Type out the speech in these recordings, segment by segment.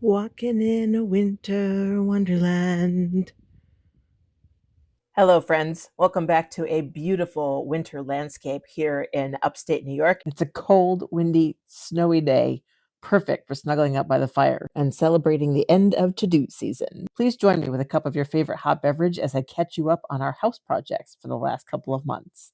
Walking in a winter wonderland. Hello, friends. Welcome back to a beautiful winter landscape here in upstate New York. It's a cold, windy, snowy day, perfect for snuggling up by the fire and celebrating the end of to-do season. Please join me with a cup of your favorite hot beverage as I catch you up on our house projects for the last couple of months.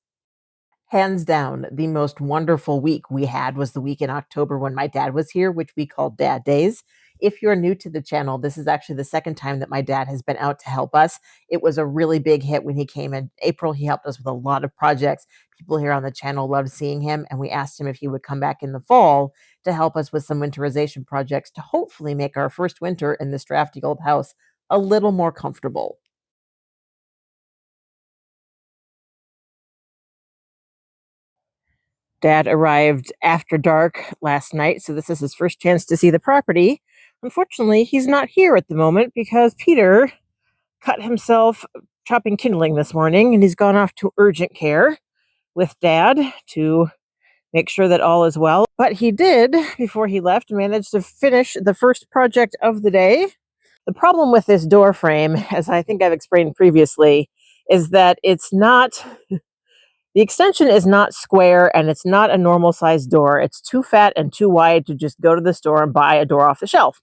Hands down, the most wonderful week we had was the week in October when my dad was here, which we called Dad Days. If you're new to the channel, this is actually the second time that my dad has been out to help us. It was a really big hit when he came in April. He helped us with a lot of projects. People here on the channel loved seeing him, and we asked him if he would come back in the fall to help us with some winterization projects to hopefully make our first winter in this drafty old house a little more comfortable. Dad arrived after dark last night, so this is his first chance to see the property. Unfortunately, he's not here at the moment because Peter cut himself chopping kindling this morning, and he's gone off to urgent care with Dad to make sure that all is well. But he did, before he left, manage to finish the first project of the day. The problem with this door frame, as I think I've explained previously, is that it's not the extension is not square and it's not a normal size door. It's too fat and too wide to just go to the store and buy a door off the shelf.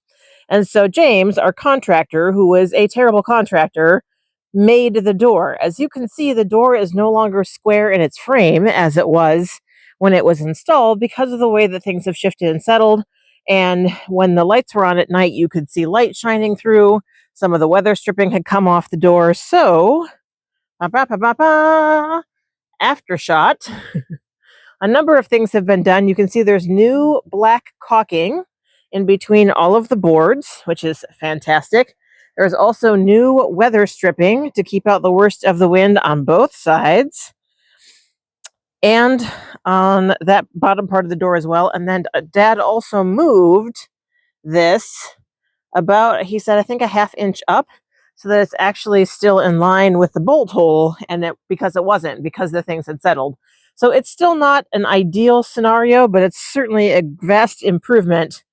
And so James, our contractor, who is a terrible contractor, made the door. As you can see, the door is no longer square in its frame as it was when it was installed because of the way that things have shifted and settled. And when the lights were on at night, you could see light shining through. Some of the weather stripping had come off the door. So, aftershot. A number of things have been done. You can see there's new black caulking in between all of the boards, which is fantastic. There's also new weather stripping to keep out the worst of the wind on both sides and on that bottom part of the door as well. And then Dad also moved this about, he said, I think a half inch up so that it's actually still in line with the bolt hole, and because it wasn't, because the things had settled. So it's still not an ideal scenario, but it's certainly a vast improvement.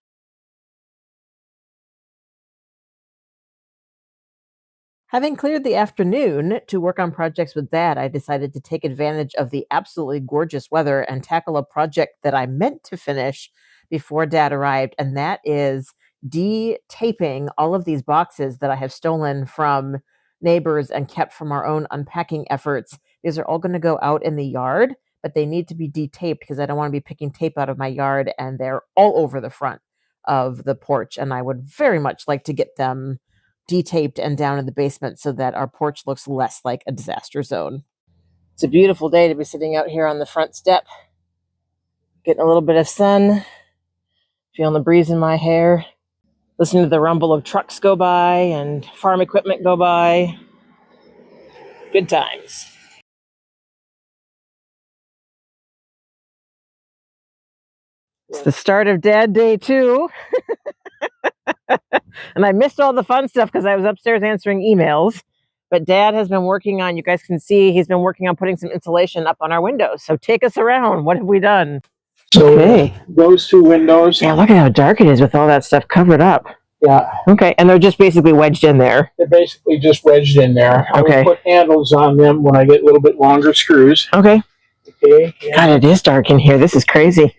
Having cleared the afternoon to work on projects with Dad, I decided to take advantage of the absolutely gorgeous weather and tackle a project that I meant to finish before Dad arrived, and that is de-taping all of these boxes that I have stolen from neighbors and kept from our own unpacking efforts. These are all going to go out in the yard, but they need to be de-taped because I don't want to be picking tape out of my yard, and they're all over the front of the porch, and I would very much like to get them de-taped and down in the basement so that our porch looks less like a disaster zone. It's a beautiful day to be sitting out here on the front step, getting a little bit of sun, feeling the breeze in my hair, listening to the rumble of trucks go by and farm equipment go by. Good times. It's the start of Dad Day 2. And I missed all the fun stuff because I was upstairs answering emails. But Dad has been working on, you guys can see, he's been working on putting some insulation up on our windows. So take us around. What have we done? So okay. Those two windows. Yeah, look at how dark it is with all that stuff covered up. Yeah. Okay, and they're just basically wedged in there. They're basically just wedged in there. Okay. I will put handles on them when I get a little bit longer screws. Okay. Okay. Yeah. God, it is dark in here. This is crazy.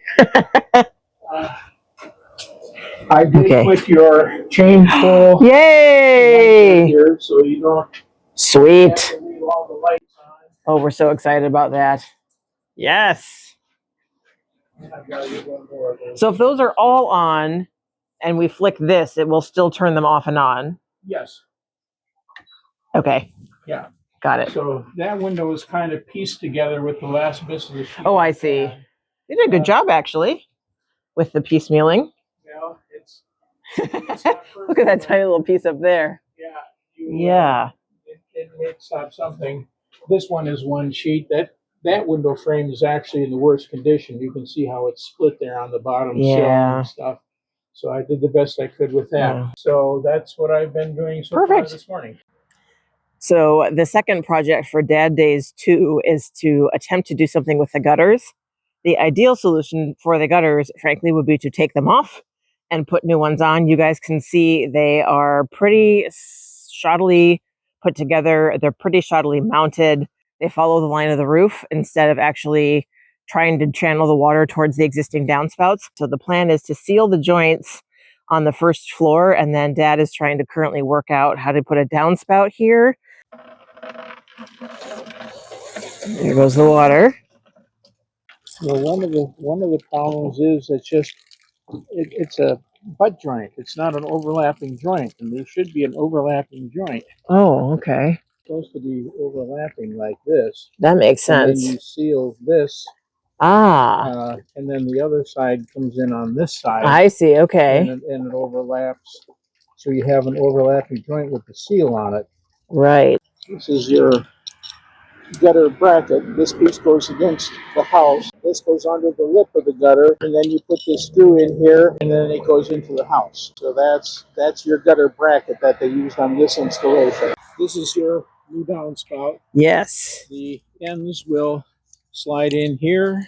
I did put your chain pull. Yay! Here, so you don't. Sweet. Have to leave all the lights on. Oh, we're so excited about that. Yes. So if those are all on and we flick this, it will still turn them off and on. Yes. Okay. Yeah. Got it. So that window is kind of pieced together with the last bits of the sheet. Oh, I see. You did a good job, actually, with the piecemealing. Yeah, it's Look at that tiny little piece up there. Yeah. Yeah. It makes up something. This one is one sheet. That window frame is actually in the worst condition. You can see how it's split there on the bottom sill and stuff. So I did the best I could with that. Yeah. So that's what I've been doing so far this morning. So the second project for Dad Days 2 is to attempt to do something with the gutters. The ideal solution for the gutters, frankly, would be to take them off and put new ones on. You guys can see they are pretty shoddily put together. They're pretty shoddily mounted. They follow the line of the roof instead of actually trying to channel the water towards the existing downspouts. So the plan is to seal the joints on the first floor, and then Dad is trying to currently work out how to put a downspout here. There goes the water. Well, one of the problems is it's a butt joint. It's not an overlapping joint, and there should be an overlapping joint. Oh, okay. It's supposed to be overlapping like this. That makes And sense. then you seal this. And then the other side comes in on this side. I see. Okay. And it overlaps. So you have an overlapping joint with the seal on it. Right. This is your gutter bracket. This piece goes against the house. This goes under the lip of the gutter, and then you put this screw in here, and then it goes into the house. So that's your gutter bracket that they used on this installation. This is your new downspout. Yes. The ends will slide in here,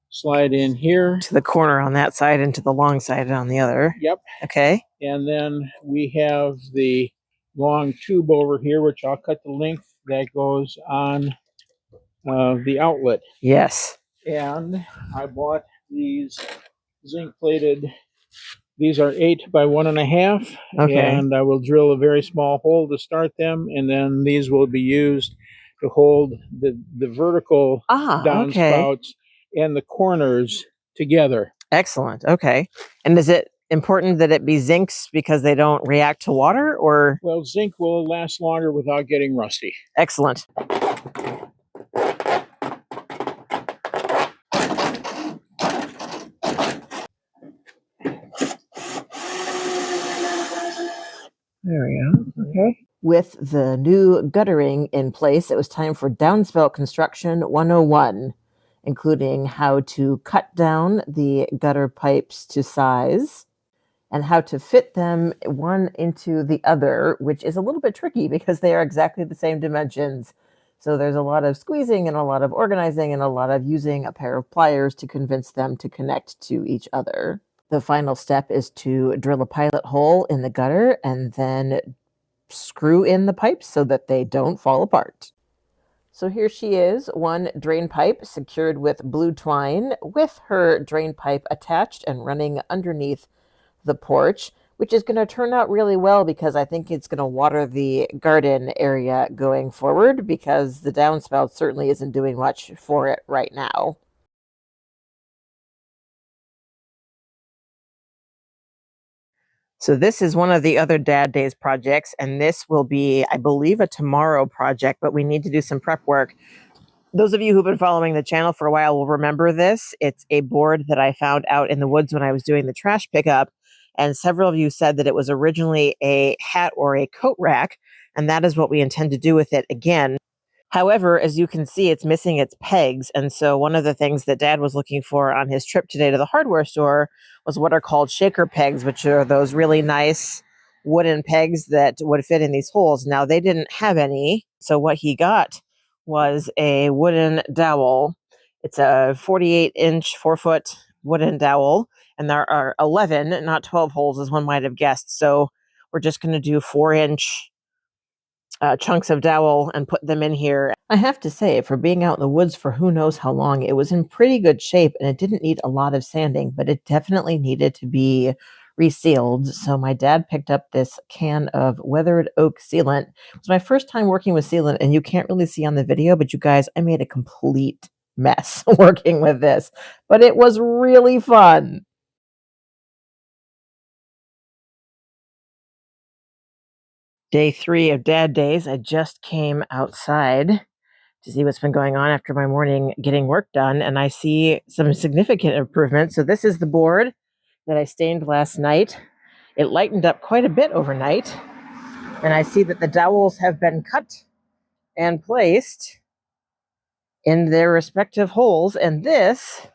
slide in here. To the corner on that side and to the long side on the other. Yep. Okay. And then we have the long tube over here, which I'll cut the length that goes on the outlet. Yes. And I bought these zinc plated. These are 8 by 1.5. Okay. And I will drill a very small hole to start them, and then these will be used to hold the vertical downspouts and the corners together. Excellent. Okay. And is it important that it be zincs because they don't react to water, or? Well, zinc will last longer without getting rusty. Excellent. There we go. Okay. With the new guttering in place, it was time for downspout construction 101, including how to cut down the gutter pipes to size and how to fit them one into the other, which is a little bit tricky because they are exactly the same dimensions. So there's a lot of squeezing and a lot of organizing and a lot of using a pair of pliers to convince them to connect to each other. The final step is to drill a pilot hole in the gutter and then screw in the pipes so that they don't fall apart. So here she is, one drain pipe secured with blue twine with her drain pipe attached and running underneath the porch, which is going to turn out really well because I think it's going to water the garden area going forward because the downspout certainly isn't doing much for it right now. So this is one of the other Dad Days projects, and this will be, I believe, a tomorrow project, but we need to do some prep work. Those of you who've been following the channel for a while will remember this. It's a board that I found out in the woods when I was doing the trash pickup, and several of you said that it was originally a hat or a coat rack, and that is what we intend to do with it again. However, as you can see, it's missing its pegs. And so one of the things that Dad was looking for on his trip today to the hardware store was what are called shaker pegs, which are those really nice wooden pegs that would fit in these holes. Now, they didn't have any. So what he got was a wooden dowel. It's a 48-inch, 4-foot wooden dowel. And there are 11, not 12 holes, as one might have guessed. So we're just going to do 4-inch chunks of dowel and put them in here. I have to say, for being out in the woods for who knows how long, it was in pretty good shape and it didn't need a lot of sanding, but it definitely needed to be resealed. So my dad picked up this can of weathered oak sealant. It was my first time working with sealant, and you can't really see on the video, but you guys, I made a complete mess working with this, but it was really fun. Day 3 of Dad Days. I just came outside to see what's been going on after my morning getting work done, and I see some significant improvements. So this is the board that I stained last night. It lightened up quite a bit overnight, and I see that the dowels have been cut and placed in their respective holes, and this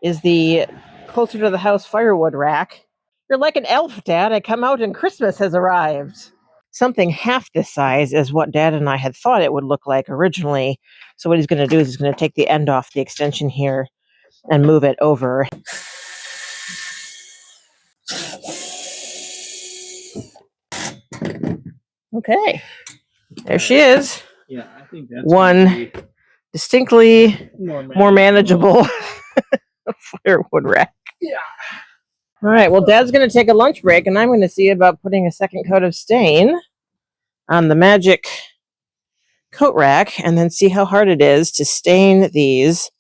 is the closer to the house firewood rack. You're like an elf, Dad. I come out and Christmas has arrived. Something half this size is what Dad and I had thought it would look like originally. So what he's going to do is he's going to take the end off the extension here and move it over. Okay. There she is. Yeah, I think that's one distinctly more manageable firewood rack. Yeah. All right. Well, Dad's going to take a lunch break, and I'm going to see about putting a second coat of stain on the magic coat rack and then see how hard it is to stain these.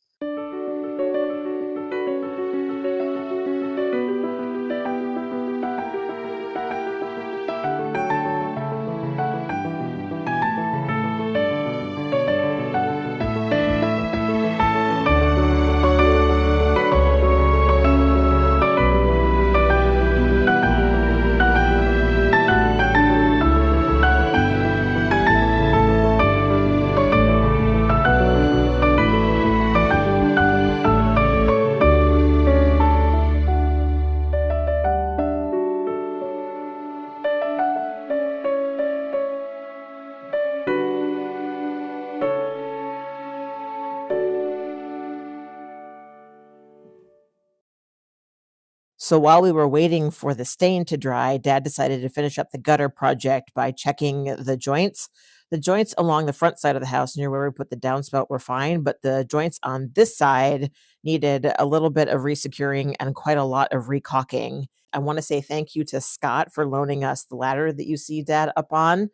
So while we were waiting for the stain to dry, Dad decided to finish up the gutter project by checking the joints. The joints along the front side of the house near where we put the downspout were fine, but the joints on this side needed a little bit of resecuring and quite a lot of recaulking. I want to say thank you to Scott for loaning us the ladder that you see Dad up on.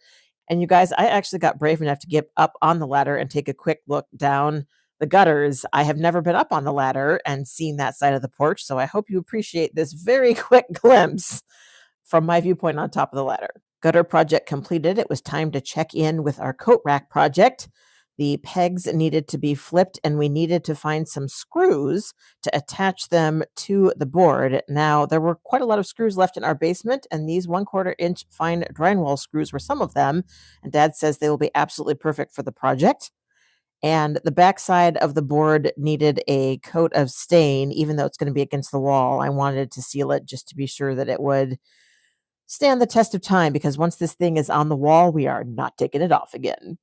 And you guys, I actually got brave enough to get up on the ladder and take a quick look down the gutters. I have never been up on the ladder and seen that side of the porch, so I hope you appreciate this very quick glimpse from my viewpoint on top of the ladder. Gutter project completed. It was time to check in with our coat rack project. The pegs needed to be flipped, and we needed to find some screws to attach them to the board. Now, there were quite a lot of screws left in our basement, and these 1/4 inch fine drywall screws were some of them. And Dad says they will be absolutely perfect for the project. And the backside of the board needed a coat of stain, even though it's going to be against the wall. I wanted to seal it just to be sure that it would stand the test of time, because once this thing is on the wall, we are not taking it off again.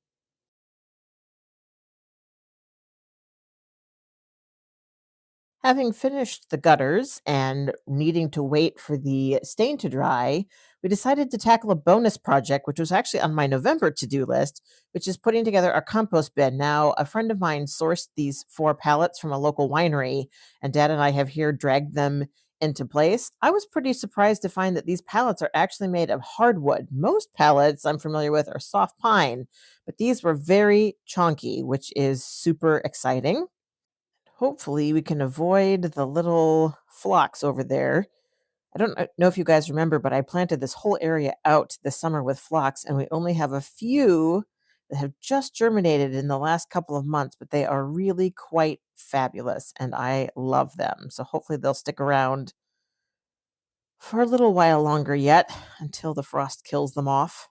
Having finished the gutters and needing to wait for the stain to dry, we decided to tackle a bonus project, which was actually on my November to do list, which is putting together a compost bin. Now, a friend of mine sourced these 4 pallets from a local winery, and Dad and I have here dragged them into place. I was pretty surprised to find that these pallets are actually made of hardwood. Most pallets I'm familiar with are soft pine, but these were very chunky, which is super exciting. Hopefully, we can avoid the little flocks over there. I don't know if you guys remember, but I planted this whole area out this summer with phlox, and we only have a few that have just germinated in the last couple of months, but they are really quite fabulous, and I love them. So hopefully they'll stick around for a little while longer yet until the frost kills them off.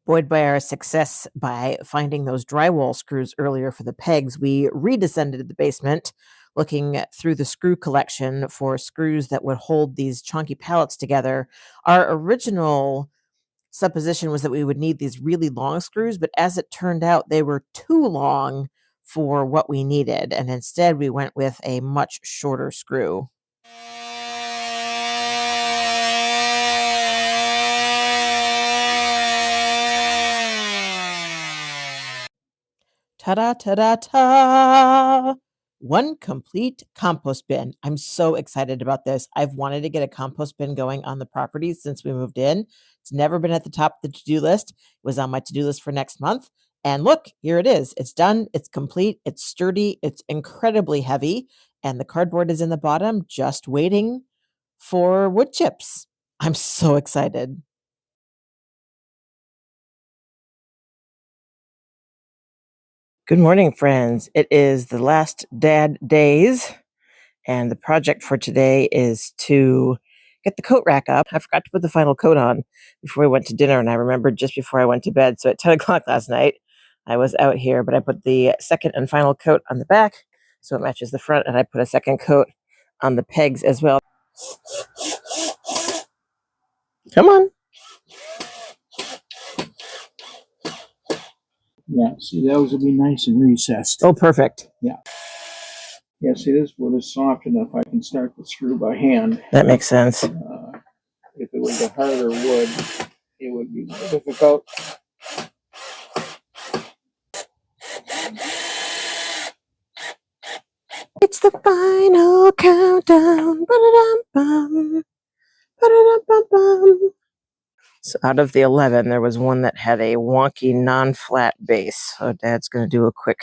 Buoyed by our success by finding those drywall screws earlier for the pegs, we redescended the basement, looking through the screw collection for screws that would hold these chunky pallets together. Our original supposition was that we would need these really long screws, but as it turned out, they were too long for what we needed, and instead we went with a much shorter screw. Ta-da, ta-da, ta! One complete compost bin. I'm so excited about this. I've wanted to get a compost bin going on the property since we moved in. It's never been at the top of the to-do list. It was on my to-do list for next month. And look, here it is. It's done. It's complete. It's sturdy. It's incredibly heavy. And the cardboard is in the bottom, just waiting for wood chips. I'm so excited. Good morning, friends. It is the last dad days, and the project for today is to get the coat rack up. I forgot to put the final coat on before we went to dinner, and I remembered just before I went to bed. So at 10 o'clock last night, I was out here, but I put the second and final coat on the back so it matches the front, and I put a second coat on the pegs as well. Come on. Yeah, see, those would be nice and recessed. Oh, perfect. Yeah. Yeah, see, this wood is soft enough I can start the screw by hand. That makes sense. If it was a harder wood, it would be more difficult. It's the final countdown. Ba-da-dum-bum. Ba-da-dum-bum-bum. So out of the 11, there was one that had a wonky non-flat base. So Dad's going to do a quick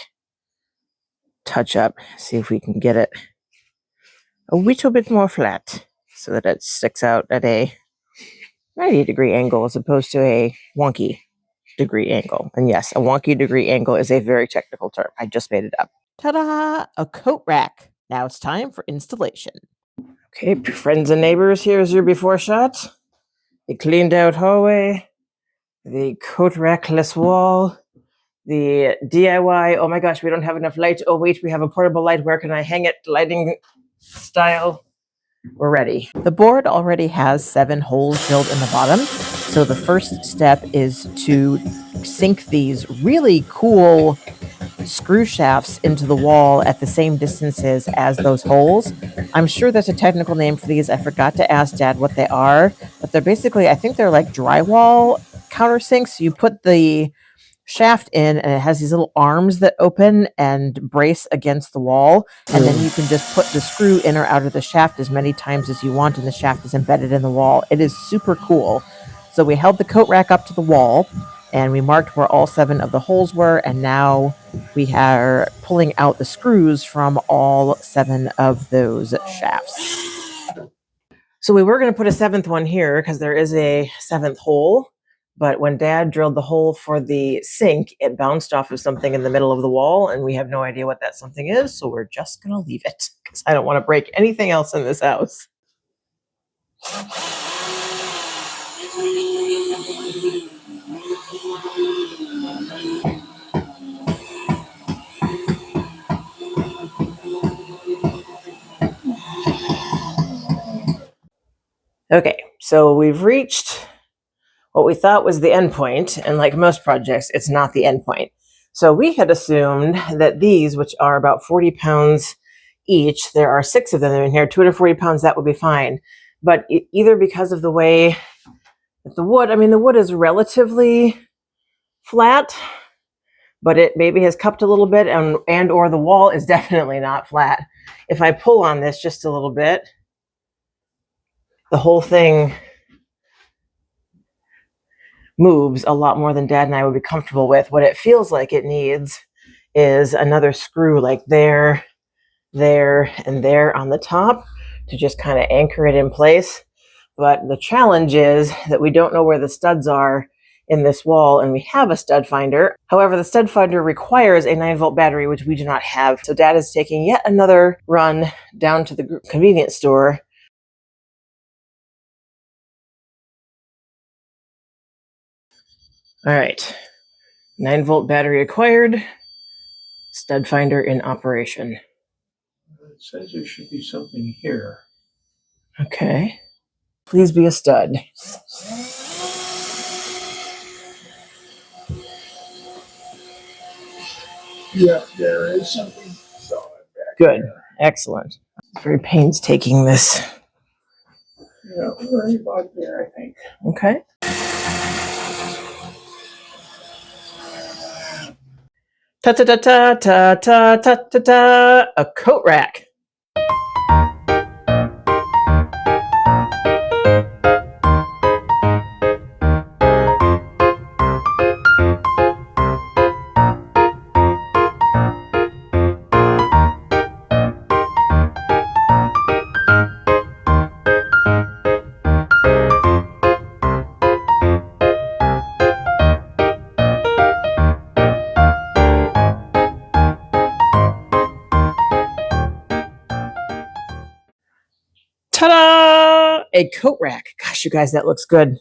touch-up, see if we can get it a little bit more flat so that it sticks out at a 90-degree angle as opposed to a wonky degree angle. And yes, a wonky degree angle is a very technical term. I just made it up. Ta-da! A coat rack. Now it's time for installation. Okay, friends and neighbors, here's your before shot. The cleaned out hallway, the coat rackless wall, the DIY, oh my gosh, we don't have enough light. Oh wait, we have a portable light. Where can I hang it? Lighting style. We're ready. The board already has 7 holes drilled in the bottom. So the first step is to sink these really cool screw shafts into the wall at the same distances as those holes. I'm sure there's a technical name for these. I forgot to ask Dad what they are, but they're basically, I think they're like drywall countersinks. You put the shaft in and it has these little arms that open and brace against the wall, and then you can just put the screw in or out of the shaft as many times as you want, and the shaft is embedded in the wall. It is super cool. So we held the coat rack up to the wall and we marked where all 7 of the holes were, and now we are pulling out the screws from all 7 of those shafts. So we were going to put a 7th one here because there is a 7th hole, but when Dad drilled the hole for the sink, it bounced off of something in the middle of the wall, and we have no idea what that something is, so we're just going to leave it because I don't want to break anything else in this house. Okay, so we've reached what we thought was the end point, and like most projects, it's not the end point. So we had assumed that these, which are about 40 pounds each, there are 6 of them in here, 240 pounds, that would be fine. But either because of the way that the wood is relatively flat, but it maybe has cupped a little bit, and or the wall is definitely not flat. If I pull on this just a little bit, the whole thing moves a lot more than Dad and I would be comfortable with. What it feels like it needs is another screw like there, and there on the top to just kind of anchor it in place. But the challenge is that we don't know where the studs are in this wall, and we have a stud finder. However, the stud finder requires a 9-volt battery, which we do not have. So Dad is taking yet another run down to the convenience store. All right, 9-volt battery acquired, stud finder in operation. It says there should be something here. Okay. Please be a stud. Yeah, there is something solid back Good. there. Excellent. Very painstaking, this. Yeah, right about there, I think. Okay. Ta-ta-ta-ta-ta-ta-ta-ta, a coat rack. Ta-da! A coat rack. Gosh, you guys, that looks good.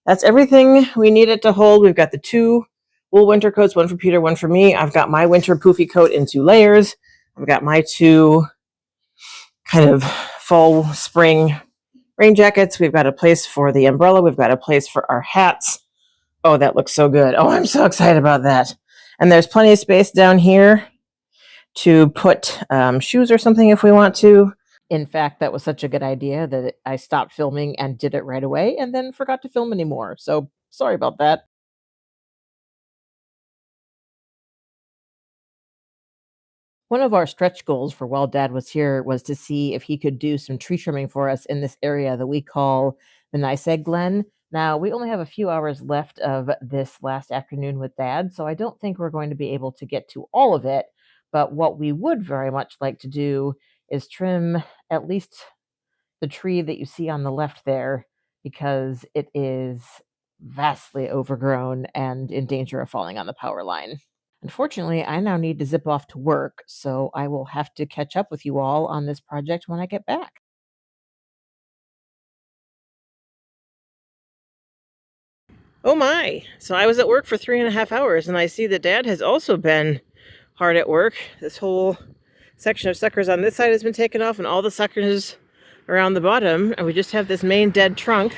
That's everything we need it to hold. We've got the 2 wool winter coats, one for Peter, one for me. I've got my winter poofy coat in 2 layers. I've got my 2 kind of fall, spring rain jackets. We've got a place for the umbrella. We've got a place for our hats. Oh, that looks so good. Oh, I'm so excited about that. And there's plenty of space down here to put shoes or something if we want to. In fact, that was such a good idea that I stopped filming and did it right away and then forgot to film anymore. So Sorry about that. One of our stretch goals for while Dad was here was to see if he could do some tree trimming for us in this area that we call the Nice Egg Glen. Now, we only have a few hours left of this last afternoon with Dad, so I don't think we're going to be able to get to all of it. But what we would very much like to do is trim at least the tree that you see on the left there because it is vastly overgrown and in danger of falling on the power line. Unfortunately, I now need to zip off to work, so I will have to catch up with you all on this project when I get back. Oh my! So I was at work for 3.5 hours, and I see that Dad has also been hard at work. This whole section of suckers on this side has been taken off, and all the suckers around the bottom, and we just have this main dead trunk.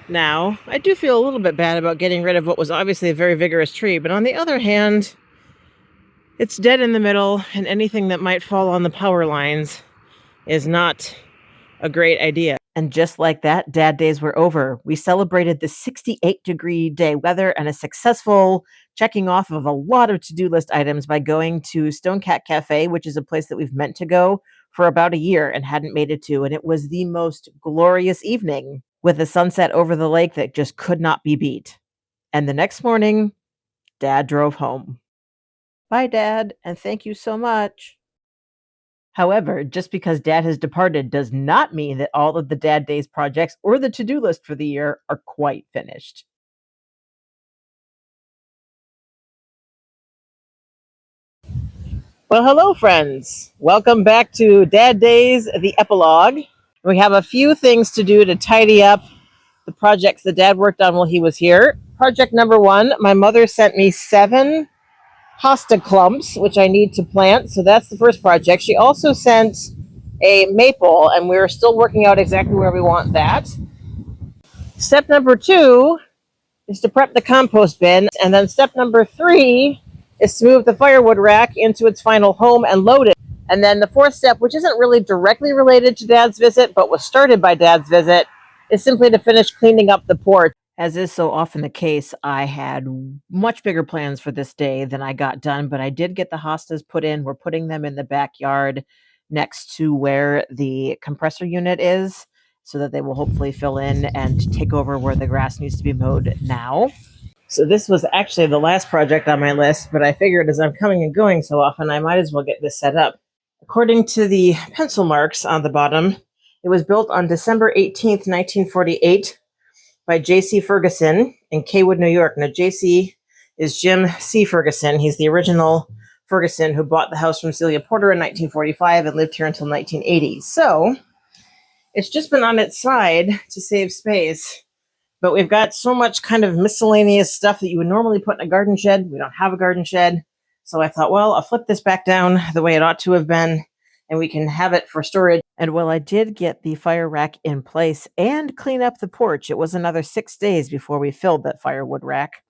Now, I do feel a little bit bad about getting rid of what was obviously a very vigorous tree, but on the other hand, it's dead in the middle, and anything that might fall on the power lines is not a great idea. And just like that, Dad days were over. We celebrated the 68-degree day weather and a successful checking off of a lot of to-do list items by going to Stone Cat Cafe, which is a place that we've meant to go for about a year and hadn't made it to. And it was the most glorious evening with a sunset over the lake that just could not be beat. And the next morning, Dad drove home. Bye, Dad, and thank you so much. However, just because Dad has departed does not mean that all of the Dad Days projects or the to-do list for the year are quite finished. Well, hello, friends. Welcome back to Dad Days, the epilogue. We have a few things to do to tidy up the projects that Dad worked on while he was here. Project number 1, my mother sent me 7 hosta clumps, which I need to plant. So that's the first project. She also sent a maple, and we're still working out exactly where we want that. Step number 2 is to prep the compost bin. And then step number 3 is to move the firewood rack into its final home and load it. And then the 4th step, which isn't really directly related to Dad's visit, but was started by Dad's visit, is simply to finish cleaning up the porch. As is so often the case, I had much bigger plans for this day than I got done, but I did get the hostas put in. We're putting them in the backyard next to where the compressor unit is so that they will hopefully fill in and take over where the grass needs to be mowed now. So this was actually the last project on my list, but I figured as I'm coming and going so often, I might as well get this set up. According to the pencil marks on the bottom, it was built on December 18th, 1948 by J.C. Ferguson in Kaywood, New York. Now, J.C. is Jim C. Ferguson. He's the original Ferguson who bought the house from Celia Porter in 1945 and lived here until 1980. So it's just been on its side to save space. But we've got so much kind of miscellaneous stuff that you would normally put in a garden shed. We don't have a garden shed. So I thought, well, I'll flip this back down the way it ought to have been, and we can have it for storage. And while I did get the fire rack in place and clean up the porch, it was another 6 days before we filled that firewood rack.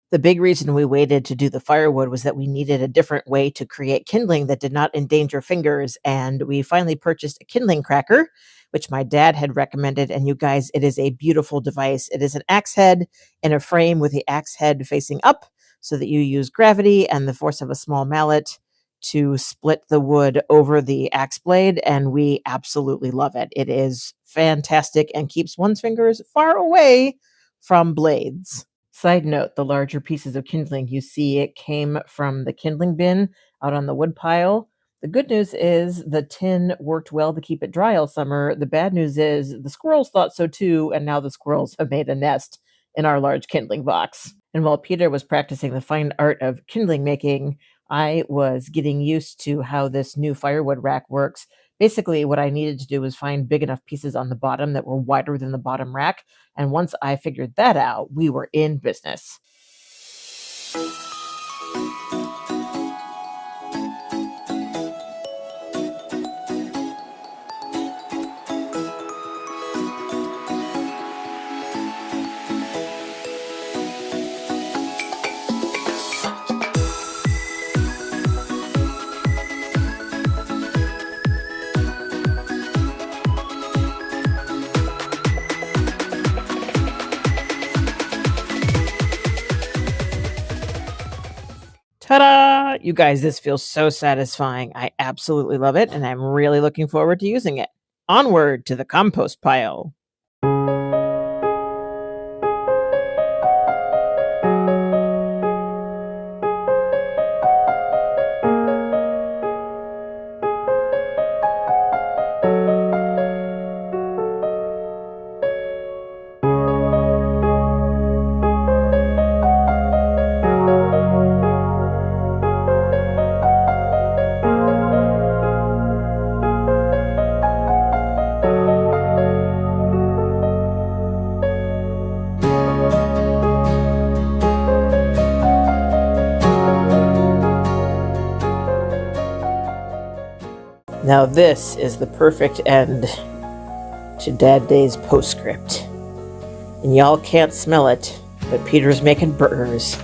The big reason we waited to do the firewood was that we needed a different way to create kindling that did not endanger fingers. And we finally purchased a kindling cracker, which my dad had recommended. And you guys, it is a beautiful device. It is an axe head in a frame with the axe head facing up so that you use gravity and the force of a small mallet to split the wood over the axe blade. And we absolutely love it. It is fantastic and keeps one's fingers far away from blades. Side note, the larger pieces of kindling you see, it came from the kindling bin out on the wood pile. The good news is the tin worked well to keep it dry all summer. The bad news is the squirrels thought so too, and now the squirrels have made a nest in our large kindling box. And while Peter was practicing the fine art of kindling making, I was getting used to how this new firewood rack works. Basically, what I needed to do was find big enough pieces on the bottom that were wider than the bottom rack. And once I figured that out, we were in business. Ta-da! You guys, this feels so satisfying. I absolutely love it, and I'm really looking forward to using it. Onward to the compost pile. Now this is the perfect end to Dad Day's postscript. And y'all can't smell it, but Peter's making burgers,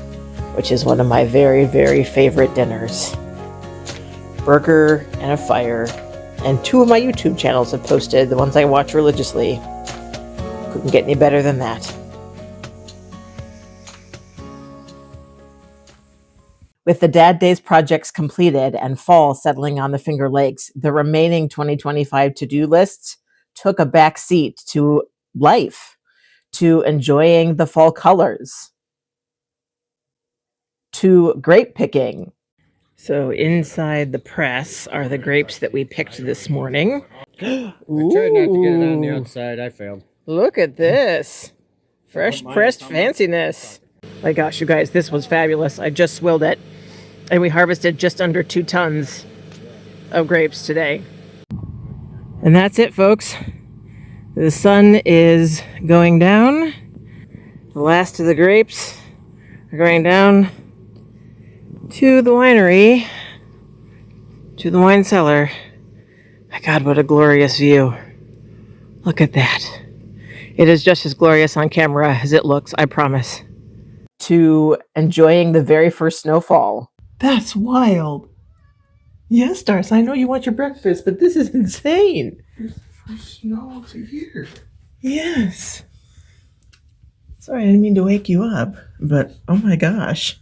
which is one of my very, very favorite dinners. Burger and a fire, and 2 of my YouTube channels have posted, the ones I watch religiously. Couldn't get any better than that. With the Dad Days projects completed and fall settling on the Finger Lakes, the remaining 2025 to-do lists took a back seat to life, to enjoying the fall colors, to grape picking. So inside the press are the grapes that we picked this morning. I tried not to get it on the outside. I failed. Look at this. Fresh pressed fanciness. My gosh, you guys, this was fabulous. I just swilled it. And we harvested just under 2 tons of grapes today. And that's it, folks. The sun is going down. The last of the grapes are going down to the winery, to the wine cellar. My God, what a glorious view. Look at that. It is just as glorious on camera as it looks, I promise. To enjoying the very first snowfall. That's wild. Yes, Darcy, I know you want your breakfast, but this is insane. It's the first snow of the year. Yes. Sorry, I didn't mean to wake you up, but oh my gosh.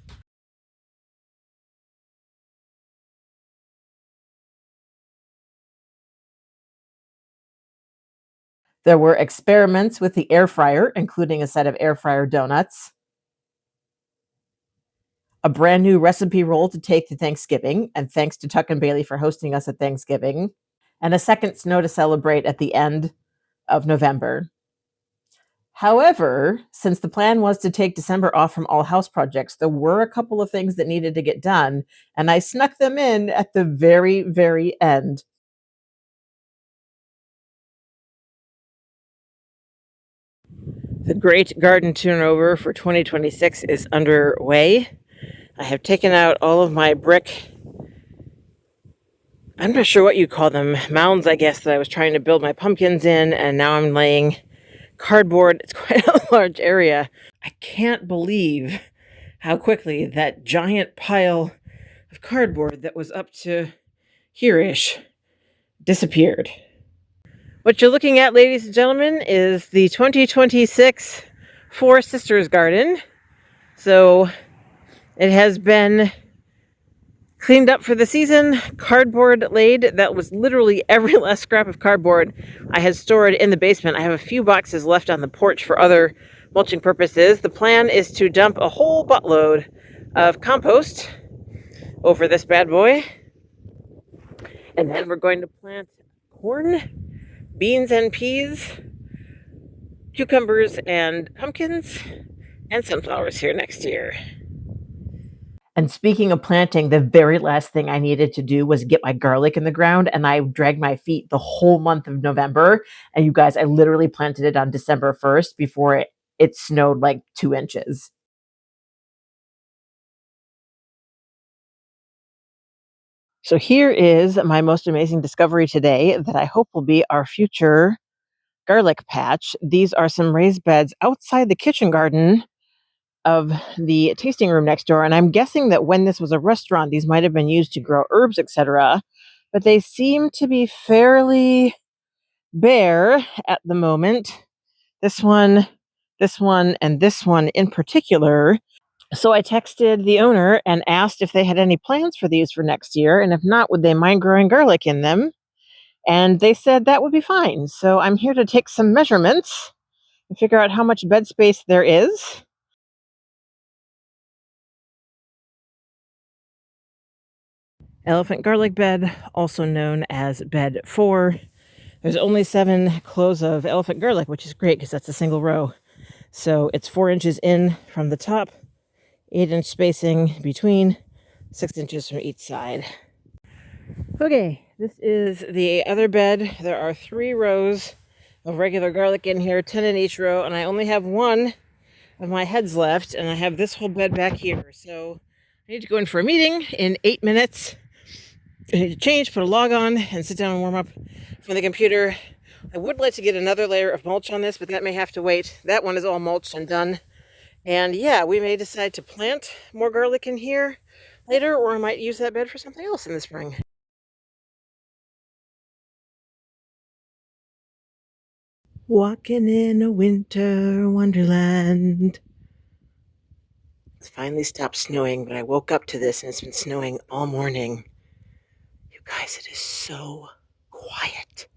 There were experiments with the air fryer, including a set of air fryer donuts, a brand new recipe roll to take to Thanksgiving, and thanks to Tuck and Bailey for hosting us at Thanksgiving, and a second snow to celebrate at the end of November. However, since the plan was to take December off from all house projects, there were a couple of things that needed to get done, and I snuck them in at the very, very end. The great garden turnover for 2026 is underway. I have taken out all of my brick, I'm not sure what you call them, mounds, I guess, that I was trying to build my pumpkins in, and now I'm laying cardboard. It's quite a large area. I can't believe how quickly that giant pile of cardboard that was up to here-ish disappeared. What you're looking at, ladies and gentlemen, is the 2026 Four Sisters Garden. So it has been cleaned up for the season, cardboard laid. That was literally every last scrap of cardboard I had stored in the basement. I have a few boxes left on the porch for other mulching purposes. The plan is to dump a whole buttload of compost over this bad boy. And then we're going to plant corn, beans and peas, cucumbers and pumpkins, and sunflowers here next year. And speaking of planting, the very last thing I needed to do was get my garlic in the ground, and I dragged my feet the whole month of November. And you guys, I literally planted it on December 1st before it snowed like 2 inches. So here is my most amazing discovery today that I hope will be our future garlic patch. These are some raised beds outside the kitchen garden of the tasting room next door, and I'm guessing that when this was a restaurant, these might have been used to grow herbs, etc. But they seem to be fairly bare at the moment. This one, and this one in particular. So I texted the owner and asked if they had any plans for these for next year, and if not, would they mind growing garlic in them? And they said that would be fine. So I'm here to take some measurements and figure out how much bed space there is. Elephant garlic bed, also known as bed 4. There's only 7 cloves of elephant garlic, which is great because that's a single row. So it's 4 inches in from the top, 8-inch spacing between, 6 inches from each side. Okay, this is the other bed. There are 3 rows of regular garlic in here, 10 in each row, and I only have 1 of my heads left, and I have this whole bed back here. So I need to go in for a meeting in 8 minutes. I need to change, put a log on, and sit down and warm up from the computer. I would like to get another layer of mulch on this, but that may have to wait. That one is all mulched and done. And yeah, we may decide to plant more garlic in here later, or I might use that bed for something else in the spring. Walking in a winter wonderland. It's finally stopped snowing, but I woke up to this and it's been snowing all morning. You guys, it is so quiet.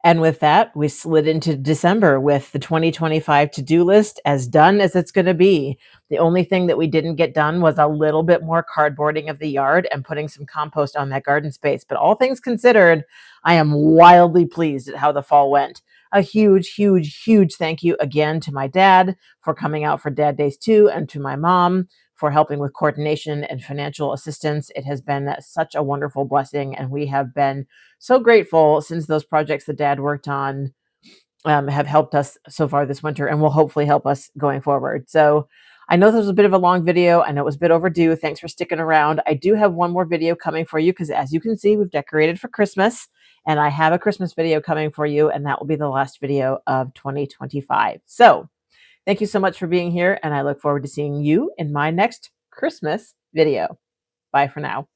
And with that, we slid into December with the 2025 to-do list as done as it's going to be. The only thing that we didn't get done was a little bit more cardboarding of the yard and putting some compost on that garden space. But all things considered, I am wildly pleased at how the fall went. A huge, huge, huge thank you again to my dad for coming out for Dad Days 2 and to my mom for helping with coordination and financial assistance. It has been such a wonderful blessing, and we have been so grateful since those projects that Dad worked on have helped us so far this winter and will hopefully help us going forward. So I know this was a bit of a long video. I know it was a bit overdue. Thanks for sticking around. I do have one more video coming for you because, as you can see, we've decorated for Christmas, and I have a Christmas video coming for you, and that will be the last video of 2025. So thank you so much for being here, and I look forward to seeing you in my next Christmas video. Bye for now.